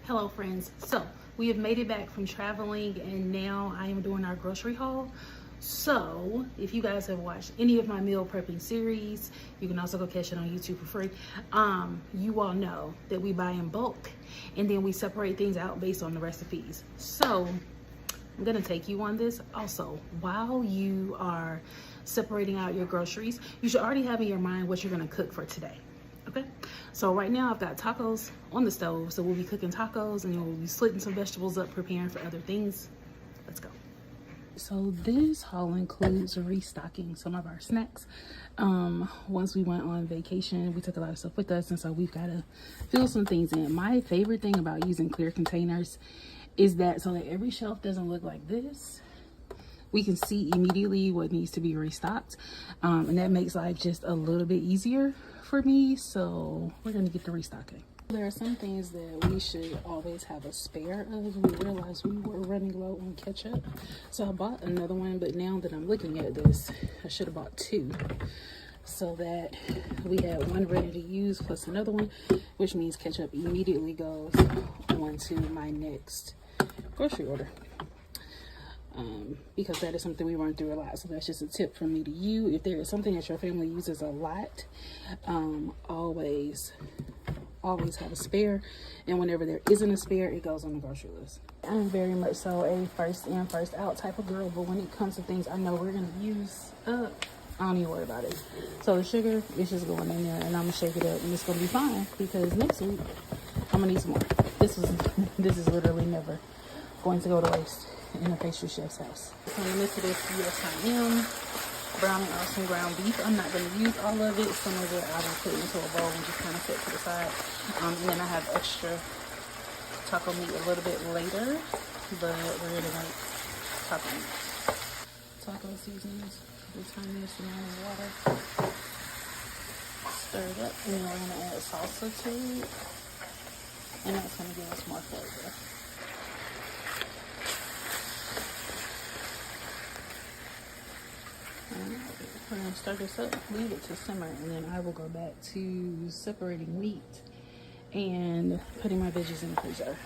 Hello friends, so we have made it back from traveling and now I am doing our grocery haul. So if you guys have watched any of my meal prepping series, you can also go catch it on YouTube for free. You all know that we buy in bulk and then we separate things out based on the recipes. So I'm gonna take you on this. Also, while you are separating out your groceries, you should already have in your mind what you're gonna cook for today. Okay, so right now I've got tacos on the stove, so we'll be cooking tacos and then we'll be splitting some vegetables up, preparing for other things. Let's go. So this haul includes restocking some of our snacks. Once we went on vacation, we took a lot of stuff with us, and so we've got to fill some things in. My favorite thing about using clear containers is that so that every shelf doesn't look like this, we can see immediately what needs to be restocked, and that makes life just a little bit easier for me. So we're gonna get to restocking. There are some things that we should always have a spare of. We realized we were running low on ketchup, so I bought another one, but now that I'm looking at this, I should have bought two so that we had one ready to use plus another one, which means ketchup immediately goes onto my next grocery order. Because that is something we run through a lot. So that's just a tip from me to you. If there is something that your family uses a lot, always have a spare. And whenever there isn't a spare, it goes on the grocery list. I'm very much so a first in, first out type of girl. But when it comes to things I know we're going to use up, I don't even worry about it. So the sugar is just going in there and I'm going to shake it up and it's going to be fine. Because next week, I'm going to need some more. This is literally never going to go to waste in a pastry chef's house. So in the midst of this, yes, I am browning off some ground beef. I'm not going to use all of it. Some of it I will put into a bowl and just kind of set to the side. And then I have extra taco meat a little bit later, but we're going to make taco meat. Taco seasonings. We turn this amount of water, stir it up, and then we're going to add salsa to it, and that's going to give us more flavor. We're going to stir this up, leave it to simmer, and then I will go back to separating meat and putting my veggies in the freezer.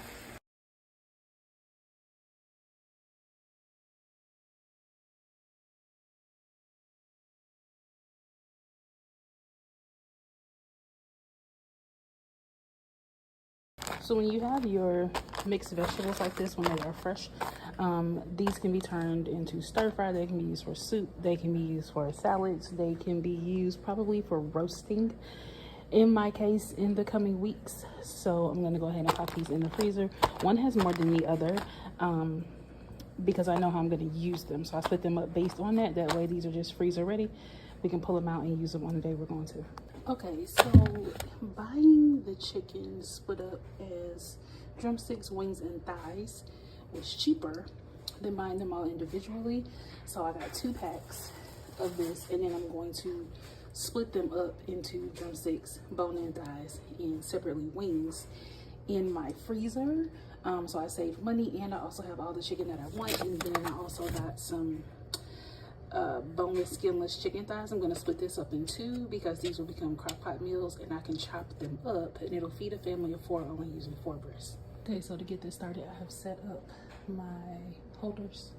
So when you have your mixed vegetables like this, when they are fresh, these can be turned into stir fry. They can be used for soup. They can be used for salads. They can be used probably for roasting, in my case, in the coming weeks. So I'm going to go ahead and pop these in the freezer. One has more than the other because I know how I'm going to use them. So I split them up based on that. That way these are just freezer ready. We can pull them out and use them on the day we're going to. Okay, so buying the chicken split up as drumsticks, wings, and thighs was cheaper than buying them all individually. So I got 2 packs of this, and then I'm going to split them up into drumsticks, bone-in thighs, and separately wings in my freezer. So I save money, and I also have all the chicken that I want, and then I also got some boneless, skinless chicken thighs. I'm going to split this up in 2 because these will become crock pot meals and I can chop them up and it'll feed a family of 4 only using 4 breasts. Okay, so to get this started, I have set up my holders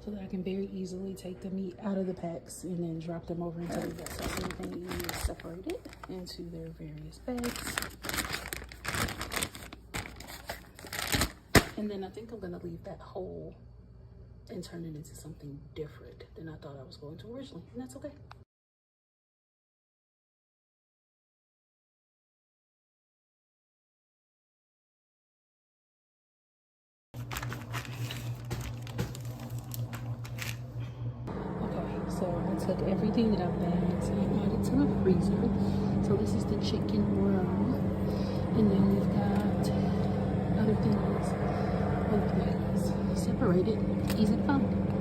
so that I can very easily take the meat out of the packs and then drop them over into the bags. So everything is separated into their various bags. And then I think I'm going to leave that whole and turn it into something different than I thought I was going to originally, and that's okay. Okay, so I took everything that I bagged and added to my freezer. So this is the chicken roll, and then we've got other things separated, easy to find.